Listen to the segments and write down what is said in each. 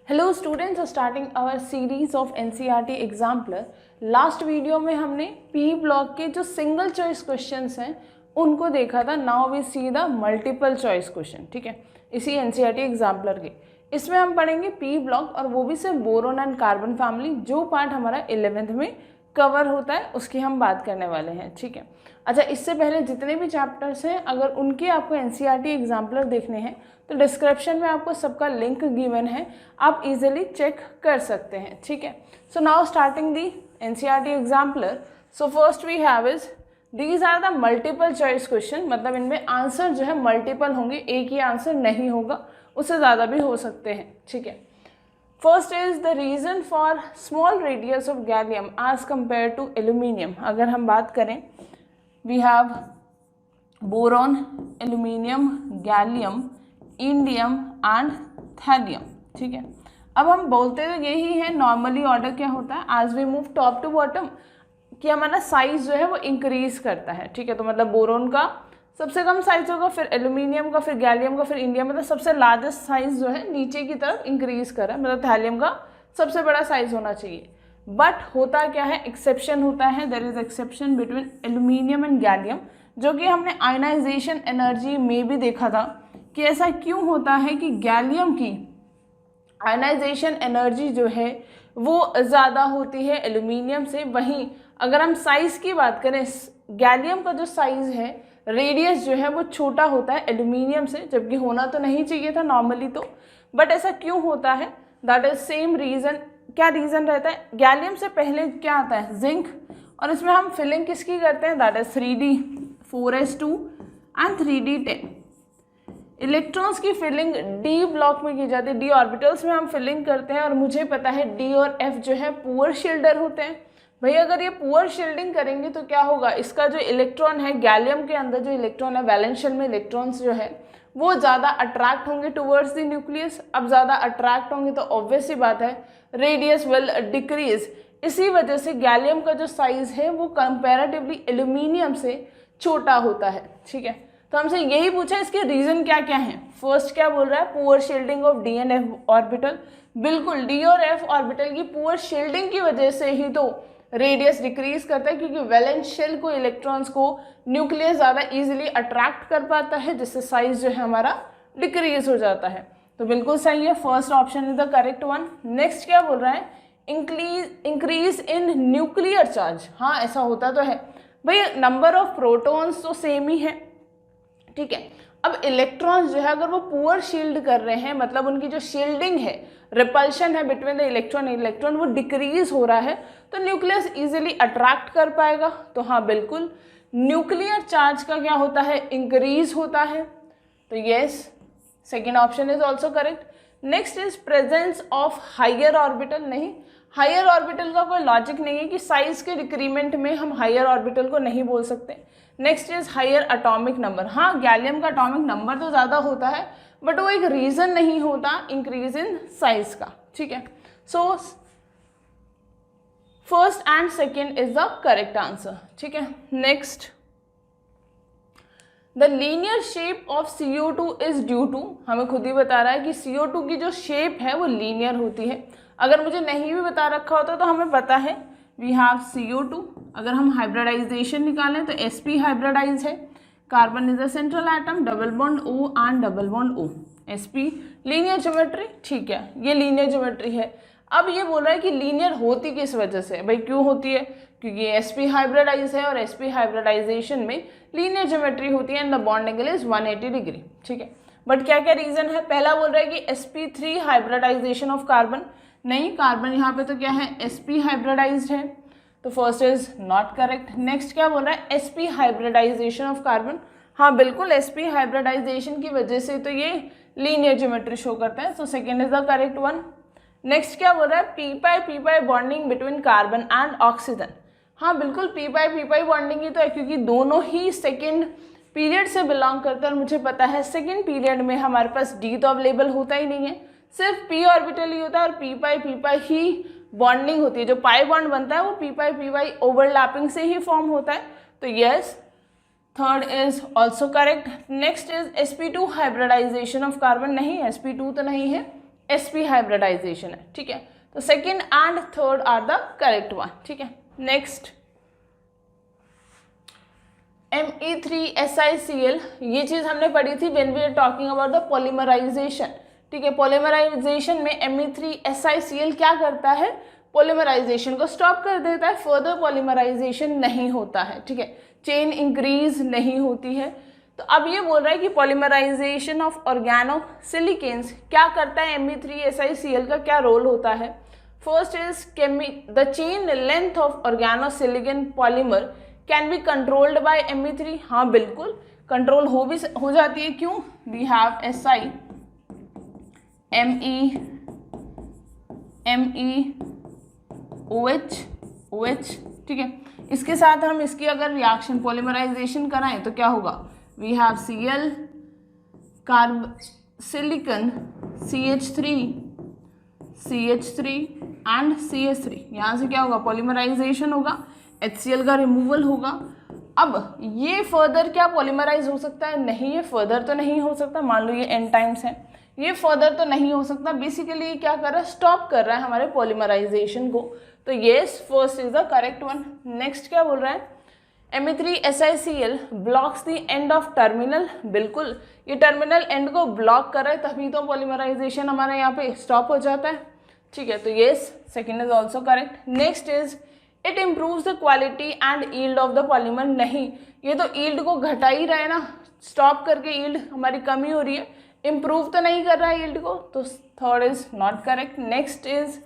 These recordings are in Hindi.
Hello students, starting our series of NCERT exemplar. Last video में हमने पी ब्लॉक के जो सिंगल चॉइस क्वेश्चंस हैं उनको देखा था। Now we see the multiple choice question. ठीक है, इसी एनसीईआरटी एग्जाम्पलर के इसमें हम पढ़ेंगे पी ब्लॉक, और वो भी सिर्फ बोरोन एंड कार्बन फैमिली। जो पार्ट हमारा 11th में कवर होता है उसकी हम बात करने वाले हैं। ठीक है, अच्छा, इससे पहले जितने भी चैप्टर्स हैं अगर उनके आपको एनसीईआरटी एग्जाम्पलर देखने हैं तो डिस्क्रिप्शन में आपको सबका लिंक गिवन है, आप इजीली चेक कर सकते हैं। ठीक है, so now starting the NCERT exemplar. So first we have is these are the multiple choice question, मतलब इनमें आंसर जो है मल्टीपल होंगे, एक ही आंसर नहीं होगा, उससे ज़्यादा भी हो सकते हैं। ठीक है, first is the reason for small radius of gallium as compare to aluminium. अगर हम बात करें, we have boron, aluminium, gallium, indium and thallium. ठीक है, अब हम बोलते तो यही है, नॉर्मली ऑर्डर क्या होता है as we move top to bottom, कि हमारा साइज जो है वो इंक्रीज करता है। ठीक है, तो मतलब बोरोन का सबसे कम साइज होगा, फिर एल्यूमिनियम का, फिर गैलियम का, फिर इंडियम, मतलब सबसे लार्जेस्ट साइज जो है नीचे की तरफ इंक्रीज कर रहा है, मतलब थैलियम का सबसे बड़ा साइज होना चाहिए। बट होता क्या है, एक्सेप्शन होता है, there is exception between aluminium and gallium, जो कि हमने आयनाइजेशन एनर्जी में भी देखा था कि ऐसा क्यों होता है कि गैलियम की आयनाइजेशन एनर्जी जो है वो ज़्यादा होती है एल्यूमिनियम से। वहीं अगर हम साइज़ की बात करें, गैलियम का जो साइज़ है, रेडियस जो है वो छोटा होता है एल्यूमिनियम से, जबकि होना तो नहीं चाहिए था नॉर्मली तो, बट ऐसा क्यों होता है, दैट इज सेम रीज़न। क्या रीज़न रहता है, गैलियम से पहले क्या आता है, जिंक, और इसमें हम फिलिंग किसकी करते हैं, that is 3d 4s2 and 3d10। Electrons की फिलिंग डी ब्लॉक में की जाती है, डी ऑर्बिटल्स में हम फिलिंग करते हैं, और मुझे पता है डी और एफ जो है पुअर शील्डर होते हैं। भाई अगर ये पुअर शील्डिंग करेंगे तो क्या होगा, इसका जो इलेक्ट्रॉन है, गैलियम के अंदर जो इलेक्ट्रॉन है, वैलेंस शेल में इलेक्ट्रॉन्स जो है वो ज़्यादा अट्रैक्ट होंगे टुवर्ड्स द न्यूक्लियस। अब ज़्यादा अट्रैक्ट होंगे तो ऑब्वियस सी बात है रेडियस विल डिक्रीज। इसी वजह से गैलियम का जो साइज है वो कंपैरेटिवली एल्यूमिनियम से छोटा होता है। ठीक है, तो हमसे यही पूछा इसके रीजन क्या क्या है। फर्स्ट क्या बोल रहा है, poor shielding of D and F orbital. बिल्कुल, डी और एफ ऑर्बिटल की पुअर शील्डिंग की वजह से ही तो रेडियस डिक्रीज करता है, क्योंकि वैलेंस शेल को, इलेक्ट्रॉन्स को न्यूक्लियस ज़्यादा इजीली अट्रैक्ट कर पाता है, जिससे साइज जो है हमारा डिक्रीज हो जाता है। तो बिल्कुल सही है, first option is the correct one. Next क्या बोल रहा है, इंक्रीज इन न्यूक्लियर चार्ज। हाँ, ऐसा होता तो है भाई, नंबर ऑफ प्रोटॉन्स तो सेम ही है। ठीक है, अब इलेक्ट्रॉन्स जो है अगर वो पुअर शील्ड कर रहे हैं, मतलब उनकी जो शील्डिंग है, रिपल्शन है बिटवीन द इलेक्ट्रॉन इलेक्ट्रॉन, वो डिक्रीज हो रहा है, तो न्यूक्लियस इजीली अट्रैक्ट कर पाएगा। तो हाँ बिल्कुल, न्यूक्लियर चार्ज का क्या होता है, इंक्रीज होता है। तो yes, second option is also correct. Next is presence of higher orbital. नहीं, हायर ऑर्बिटल का कोई लॉजिक नहीं है कि साइज के डिक्रीमेंट में हम हायर ऑर्बिटल को नहीं बोल सकते। Next is higher atomic number. हाँ, गैलियम का एटॉमिक नंबर तो ज़्यादा होता है, बट वो एक रीज़न नहीं होता इंक्रीज इन साइज का। ठीक है, so first and second is the correct answer. ठीक है, next, the linear shape of CO2 is due to. हमें खुद ही बता रहा है कि CO2 की जो शेप है वो लीनियर होती है। अगर मुझे नहीं भी बता रखा होता तो हमें पता है, वी हैव CO2। अगर हम हाइब्रिडाइजेशन निकालें तो sp हाइब्रिडाइज है, carbon is a central atom, double bond O and double bond O, sp linear geometry. ठीक है, ये लीनियर ज्योमेट्री है। अब ये बोल रहा है कि लीनियर होती किस वजह से, भाई क्यों होती है, क्योंकि sp हाइब्रिडाइज है, और sp हाइब्रिडाइजेशन में लीनियर ज्योमेट्री होती है, and the bond angle is 180 degree. ठीक है, बट क्या क्या रीजन है, पहला बोल रहा है कि sp3 हाइब्रिडाइजेशन ऑफ कार्बन। नहीं, कार्बन यहाँ पे तो क्या है, sp हाइब्रिडाइज्ड है, तो first is not correct. Next क्या बोल रहा है, sp हाइब्रिडाइजेशन ऑफ कार्बन। हाँ बिल्कुल, sp हाइब्रिडाइजेशन की वजह से तो ये लीनियर ज्योमेट्री शो करता है, so second is the correct one. Next क्या बोल रहा है, p-pi bonding between carbon and oxygen. हाँ बिल्कुल, p-pi बॉन्डिंग ही तो है, क्योंकि दोनों ही सेकेंड पीरियड से बिलोंग करते हैं, और मुझे पता है सेकेंड पीरियड में हमारे पास d तो अवेलेबल होता ही नहीं है, सिर्फ p ऑर्बिटल ही होता है, और p-pi ही बॉन्डिंग होती है। जो पाई बॉन्ड बनता है वो p-pi ओवरलैपिंग से ही फॉर्म होता है। तो yes, third is also correct. Next is sp2 hybridization of carbon. नहीं, sp2 तो नहीं है, sp हाइब्रिडाइजेशन है, ठीक है। तो second and third are the correct one, ठीक है। नेक्स्ट Me3SiCl, ये चीज हमने पढ़ी थी when we are talking about the polymerization, ठीक है। पॉलीमराइजेशन में Me3SiCl क्या करता है, पॉलीमराइजेशन को स्टॉप कर देता है, फर्दर पॉलीमराइजेशन नहीं होता है, ठीक है, चेन इंक्रीज नहीं होती है। तो अब ये बोल रहा है कि पॉलीमराइजेशन ऑफ ऑर्गेनोसिलिकेन्स क्या करता है, Me3SiCl का क्या रोल होता है। First is the chain length of organosilicon polymer can be controlled by Me3, हाँ बिल्कुल कंट्रोल हो जाती है, क्यों, वी हैव Si OH, ठीक है। इसके साथ हम इसकी अगर रिएक्शन पॉलीमराइजेशन कराएं तो क्या होगा, we have Cl carbosilicon CH3 and CH3, यहाँ से क्या होगा, पॉलीमराइजेशन होगा, HCl का रिमूवल होगा। अब ये फर्दर क्या पॉलीमराइज हो सकता है, नहीं, ये फर्दर तो नहीं हो सकता, मान लो ये एन टाइम्स है, ये फर्दर तो नहीं हो सकता, बेसिकली क्या कर रहा है, स्टॉप कर रहा है हमारे पॉलीमराइजेशन को। तो yes, first is the correct one. Next क्या बोल रहा है, Me3SiCl blocks the end of terminal, बिल्कुल ये टर्मिनल एंड को ब्लॉक कर रहा है, तभी तो पॉलीमराइजेशन हमारा यहाँ पे स्टॉप हो जाता है, ठीक है। तो yes, second is also correct. Next is it improves the quality and yield of the polymer, नहीं, ये तो यील्ड को घटा ही रहा है ना, स्टॉप करके यील्ड हमारी कमी हो रही है, इम्प्रूव तो नहीं कर रहा है यील्ड को, तो third is not correct. Next is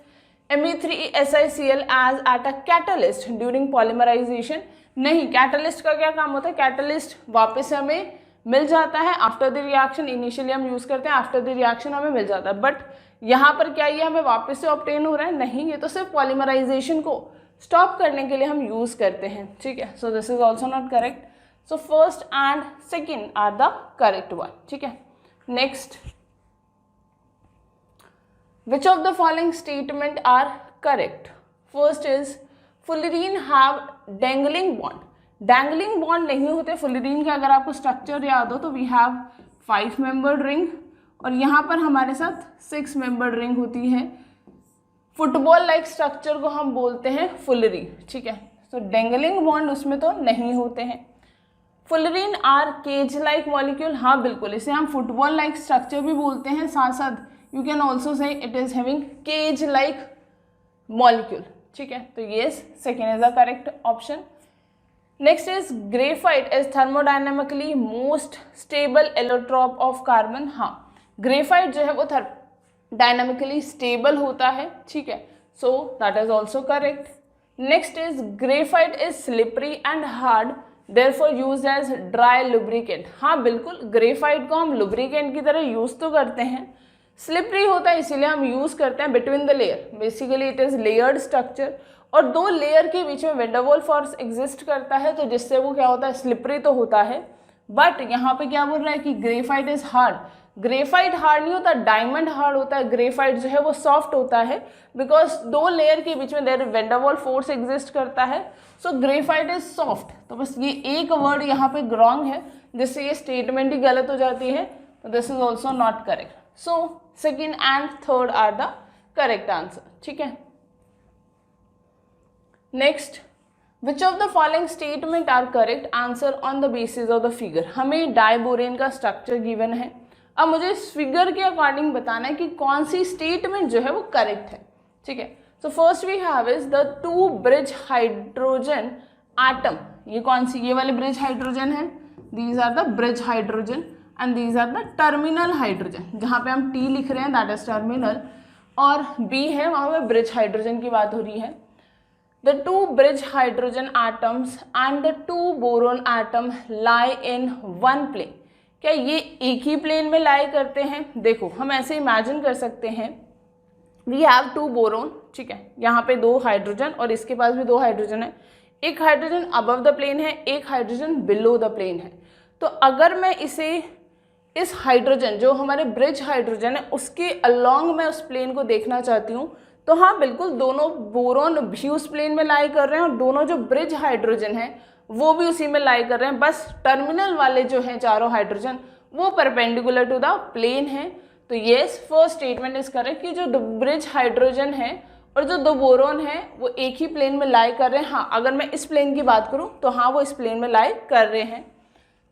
Me3SiCl as at a catalyst during polymerization, नहीं, कैटलिस्ट का क्या काम होता है, कैटलिस्ट वापस हमें मिल जाता है आफ्टर द रिएक्शन, इनिशियली हम यूज करते हैं, आफ्टर द रिएक्शन हमें मिल जाता है, बट यहाँ पर क्या ये हमें वापस से ऑब्टेन हो रहा है, नहीं, ये तो सिर्फ पॉलीमराइजेशन को स्टॉप करने के लिए हम यूज करते हैं, ठीक है। So this is also not correct. So first and second are the correct one, ठीक है। Next, which of the following statement are correct? First is fullerene have dangling bond, dangling bond नहीं होते fullerene के, अगर आपको स्ट्रक्चर याद हो तो we have 5 membered ring और यहाँ पर हमारे साथ 6 membered ring होती है, फुटबॉल लाइक स्ट्रक्चर को हम बोलते हैं फुलरी, ठीक है। तो डेंगलिंग बॉन्ड उसमें तो नहीं होते हैं। Fullerene are cage like molecule, हाँ बिल्कुल, इसे हम फुटबॉल लाइक स्ट्रक्चर भी बोलते हैं, साथ साथ you can also say it is having cage like molecule, ठीक है। तो yes, second is the correct option. Next is graphite is thermodynamically most stable allotrope of carbon, हाँ ग्रेफाइट जो है वो डायनामिकली स्टेबल होता है, ठीक है। So that is also correct. Next is graphite is slippery and hard therefore used as dry lubricant, हाँ बिल्कुल, ग्रेफाइट को हम लुब्रिकेंट की तरह यूज तो करते हैं, स्लिपरी होता है इसीलिए हम यूज करते हैं between the layer, basically it is layered structure और दो लेयर के बीच में वेंडरवॉल फोर्स एग्जिस्ट करता है, तो जिससे वो क्या होता है, स्लिपरी तो होता है। बट यहाँ पे क्या बोल रहा है कि graphite is hard, graphite hard नहीं होता, डायमंड हार्ड होता है, ग्रेफाइट जो है वो सॉफ्ट होता है, बिकॉज दो लेयर के बीच में देयर वेंडरवॉल फोर्स एग्जिस्ट करता है, सो ग्रेफाइट इज सॉफ्ट। तो बस ये एक वर्ड यहाँ पे रॉन्ग है जिससे ये स्टेटमेंट ही गलत हो जाती है, तो this is also not correct. So second and third are the correct answer, ठीक है। Next, which of the following statement are correct, answer on the basis of the figure. हमें डाइबोरेन का स्ट्रक्चर गिवन है, अब मुझे इस फिगर के अकॉर्डिंग बताना है कि कौन सी स्टेटमेंट जो है वो करेक्ट है, ठीक है। So first we have is the two bridge hydrogen atom, ये कौन सी, ये वाले ब्रिज हाइड्रोजन है, these are the bridge hydrogen and these are the terminal hydrogen, जहाँ पे हम टी लिख रहे हैं दैट इज टर्मिनल और बी है वहाँ पे ब्रिज हाइड्रोजन की बात हो रही है। The two bridge hydrogen atoms and the two boron atom lie in one plane. क्या ये एक ही प्लेन में लाई करते हैं? देखो हम ऐसे इमेजिन कर सकते हैं, we have two boron, ठीक है, यहाँ पे दो हाइड्रोजन और इसके पास भी दो हाइड्रोजन है, एक हाइड्रोजन अबव द प्लेन है, एक हाइड्रोजन बिलो द प्लेन है। तो अगर मैं इसे इस हाइड्रोजन जो हमारे ब्रिज हाइड्रोजन है उसके अलोंग मैं उस प्लेन को देखना चाहती हूँ, तो हाँ बिल्कुल दोनों बोरोन भी उस प्लेन में लाई कर रहे हैं और दोनों जो ब्रिज हाइड्रोजन हैं वो भी उसी में लाई कर रहे हैं, बस टर्मिनल वाले जो हैं चारों हाइड्रोजन वो परपेंडिकुलर टू द प्लेन है। तो yes, first statement is correct कि जो दो ब्रिज हाइड्रोजन है और जो दो बोरोन है वो एक ही प्लेन में लाई कर रहे हैं। हाँ, अगर मैं इस प्लेन की बात करूँ तो हाँ वो इस प्लेन में लाई कर रहे हैं,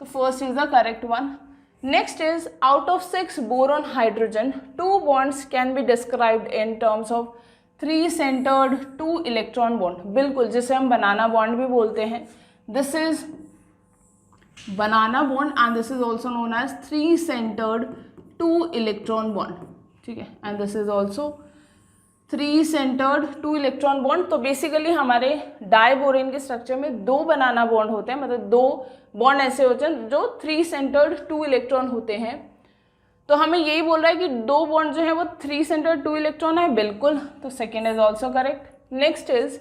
तो first is the correct one. Next is out of 6 boron hydrogen 2 bonds can be described in terms of 3 centered 2 electron bond. बिल्कुल, जिसे हम बनाना बॉन्ड भी बोलते हैं। This is banana bond and this is also known as 3 centered 2 electron bond, ठीक है, and this is also 3 centered 2 electron bond. तो बेसिकली हमारे डाइबोरेन के स्ट्रक्चर में 2 बनाना बॉन्ड होते हैं, मतलब 2 बॉन्ड ऐसे होते हैं जो 3 centered 2 इलेक्ट्रॉन होते हैं। तो हमें यही बोल रहा है कि 2 बॉन्ड जो है वो 3 centered 2 इलेक्ट्रॉन है, बिल्कुल, तो second is also correct. Next is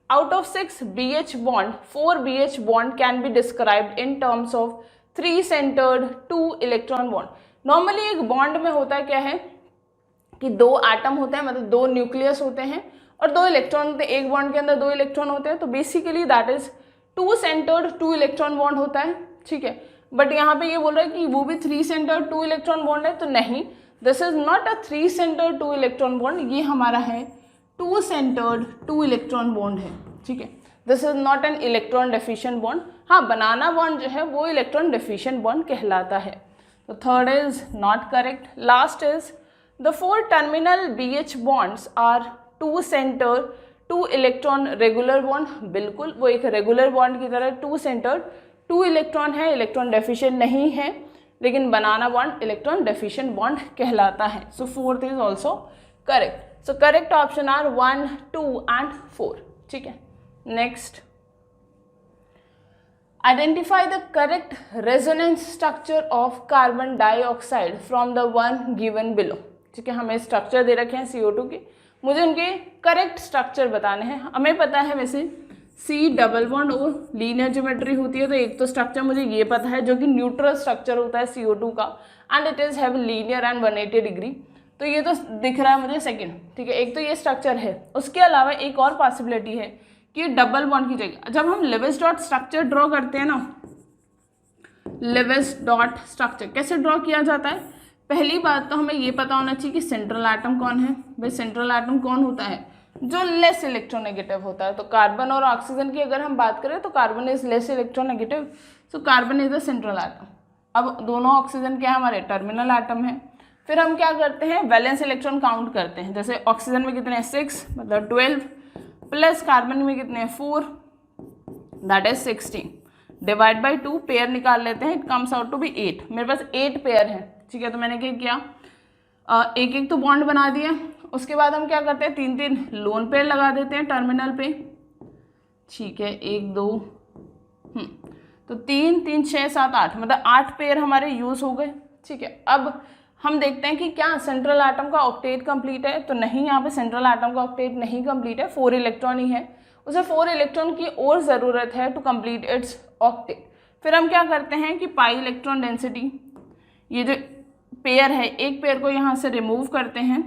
out of 6 BH bond 4 BH bond can be described in terms of 3 centered 2 electron bond. Normally एक बॉन्ड में होता क्या है कि 2 एटम होते हैं, मतलब 2 न्यूक्लियस होते हैं और 2 इलेक्ट्रॉन होते हैं, एक बॉन्ड के अंदर 2 इलेक्ट्रॉन होते हैं, तो basically that is 2 centered 2 electron bond होता है, ठीक है। बट यहाँ पे ये बोल रहा है कि वो भी 3 centered 2 इलेक्ट्रॉन बॉन्ड है, तो नहीं, this is not a 3 centered 2 electron bond, ये हमारा है 2 centered 2 इलेक्ट्रॉन बॉन्ड है, ठीक है। This is not an electron deficient bond. हाँ, बनाना बॉन्ड जो है वो इलेक्ट्रॉन डेफिशिएंट बॉन्ड कहलाता है, तो third is not correct. Last is the 4 terminal BH bonds are 2 centered 2 electron regular bond। बिल्कुल, वो एक रेगुलर बॉन्ड की तरह 2 centered 2 इलेक्ट्रॉन है, इलेक्ट्रॉन डेफिशिएंट नहीं है, लेकिन banana bond electron deficient bond कहलाता है। So fourth is also correct. So correct option are 1, 2 and 4, ठीक है। Next, identify the correct resonance structure of carbon dioxide from the one given below, ठीक है। हमें स्ट्रक्चर दे रखे हैं CO2 के, मुझे उनके करेक्ट स्ट्रक्चर बताने हैं। हमें पता है वैसे C डबल बॉन्ड और लीनियर ज्योमेट्री होती है, तो एक तो स्ट्रक्चर मुझे ये पता है जो कि न्यूट्रल स्ट्रक्चर होता है CO2 का, and it is have linear and 180 degree, तो ये तो दिख रहा है मुझे सेकेंड, ठीक है। एक तो ये स्ट्रक्चर है, उसके अलावा एक और पॉसिबिलिटी है कि डबल बॉन्ड की जगह जब हम लेविस डॉट स्ट्रक्चर ड्रॉ करते हैं ना, लेविस डॉट स्ट्रक्चर कैसे ड्रॉ किया जाता है, पहली बात तो हमें ये पता होना चाहिए कि सेंट्रल एटम कौन है। भाई सेंट्रल एटम कौन होता है, जो लेस इलेक्ट्रोनेगेटिव होता है। तो कार्बन और ऑक्सीजन की अगर हम बात करें तो carbon is less electronegative, so carbon is the central atom. अब दोनों ऑक्सीजन क्या है, हमारे टर्मिनल एटम है। फिर हम क्या करते हैं, वैलेंस इलेक्ट्रॉन काउंट करते हैं, जैसे ऑक्सीजन में कितने हैं 6, मतलब 12, प्लस कार्बन में कितने हैं 4, that is 16, divide by 2, pair निकाल लेते हैं, it comes out to be 8। मेरे पास 8 पेयर है, ठीक है। तो मैंने क्या किया, एक एक तो बॉन्ड बना दिया, उसके बाद हम क्या करते हैं 3-3 लोन पेयर लगा देते हैं टर्मिनल पे, ठीक है। 1 2 तो 3 3 6 7 8, मतलब 8 पेयर हमारे यूज हो गए, ठीक है। अब हम देखते हैं कि क्या सेंट्रल एटम का ऑक्टेट कंप्लीट है, तो नहीं, यहाँ पे सेंट्रल एटम का ऑक्टेट नहीं कंप्लीट है, 4 इलेक्ट्रॉन ही है, उसे 4 इलेक्ट्रॉन की और ज़रूरत है टू कंप्लीट इट्स ऑक्टेट। फिर हम क्या करते हैं कि पाई इलेक्ट्रॉन डेंसिटी, ये जो पेयर है, एक पेयर को यहाँ से रिमूव करते हैं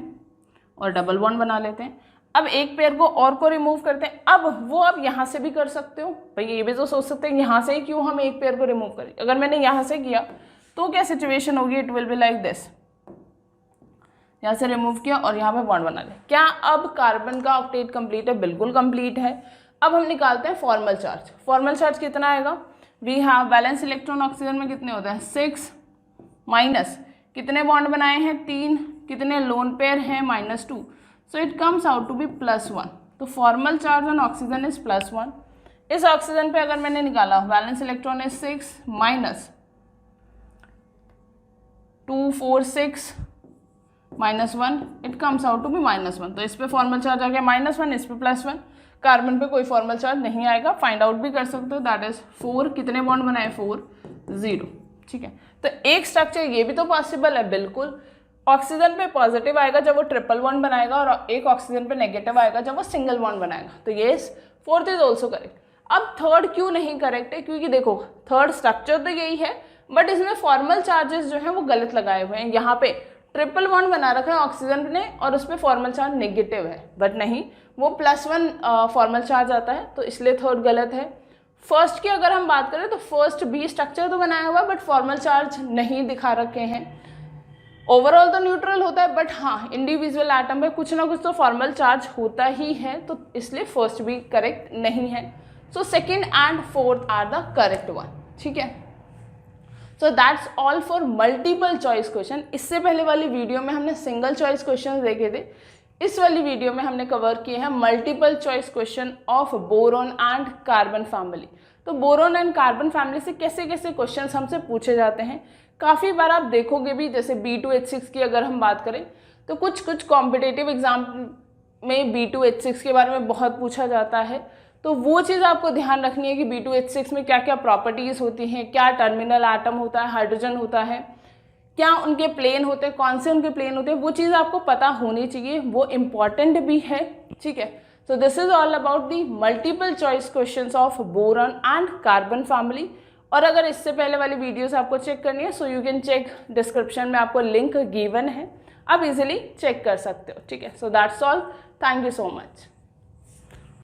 और डबल बॉन्ड बना लेते हैं। अब एक पेयर को और को रिमूव करते हैं, अब वो आप यहाँ से भी कर सकते हो, भाई ये भी तो सोच सकते हैं यहाँ से ही क्यों हम एक पेयर को रिमूव करें। अगर मैंने यहाँ से किया तो क्या सिचुएशन होगी, it will be like this, यहाँ से रिमूव किया और यहाँ पे बॉन्ड बना लिया। क्या अब कार्बन का ऑक्टेट कंप्लीट है, बिल्कुल कंप्लीट है। अब हम निकालते हैं फॉर्मल चार्ज। फॉर्मल चार्ज कितना आएगा, we have valence electron oxygen में कितने होते हैं 6, माइनस कितने बॉन्ड बनाए हैं 3, कितने लोन पेयर हैं -2, so it comes out to be +1। तो formal charge on oxygen is +1। इस ऑक्सीजन पे अगर मैंने निकाला valence electron is 6 minus 2 4 6 -1, it comes out to be -1। तो इस पे फॉर्मल चार्ज आ गया -1, इस पे +1। कार्बन पे कोई फॉर्मल चार्ज नहीं आएगा, फाइंड आउट भी कर सकते हो, दैट इज 4, कितने बॉन्ड बनाए 4 0, ठीक है। तो एक स्ट्रक्चर ये भी तो पॉसिबल है, बिल्कुल। ऑक्सीजन पे पॉजिटिव आएगा जब वो ट्रिपल बॉन्ड बनाएगा, और एक ऑक्सीजन पे नेगेटिव आएगा जब वो सिंगल बॉन्ड बनाएगा। तो ये फोर्थ इज ऑल्सो करेक्ट। अब थर्ड क्यों नहीं करेक्ट है, क्योंकि देखो थर्ड स्ट्रक्चर तो यही है, बट इसमें फॉर्मल चार्जेस जो है वो गलत लगाए हुए हैं। यहाँ पे ट्रिपल बॉन्ड बना रखा है ऑक्सीजन ने और उस पर फॉर्मल चार्ज नेगेटिव है, बट नहीं, वो +1 फॉर्मल चार्ज आता है, तो इसलिए थर्ड गलत है। फर्स्ट की अगर हम बात करें तो फर्स्ट भी स्ट्रक्चर तो बनाया हुआ है, बट फॉर्मल चार्ज नहीं दिखा रखे हैं। ओवरऑल तो न्यूट्रल होता है, बट हाँ इंडिविजुअल एटम पे कुछ ना कुछ तो फॉर्मल चार्ज होता ही है, तो इसलिए फर्स्ट भी करेक्ट नहीं है। So second and fourth are the correct one, ठीक है। So that's all for multiple choice question. इससे पहले वाली वीडियो में हमने सिंगल चॉइस क्वेश्चन देखे थे, इस वाली वीडियो में हमने कवर किए हैं multiple choice question of boron and carbon family. तो बोरॉन एंड कार्बन फैमिली से कैसे कैसे क्वेश्चंस हमसे पूछे जाते हैं, काफ़ी बार आप देखोगे भी, जैसे B2H6 की अगर हम बात करें तो कुछ कुछ कॉम्पिटेटिव एग्जाम में B2H6 के बारे में बहुत पूछा जाता है। तो वो चीज़ आपको ध्यान रखनी है कि B2H6 में क्या क्या प्रॉपर्टीज़ होती हैं, क्या टर्मिनल एटम होता है, हाइड्रोजन होता है, क्या उनके प्लेन होते हैं, कौन से उनके प्लेन होते हैं, वो चीज़ आपको पता होनी चाहिए, वो इम्पॉर्टेंट भी है, ठीक है। So this is all about the multiple choice questions of boron and carbon family. और अगर इससे पहले वाली वीडियोस आपको चेक करनी है, so you can check, description में आपको लिंक गिवन है, आप इजीली चेक कर सकते हो, ठीक है। So that's all, thank you so much.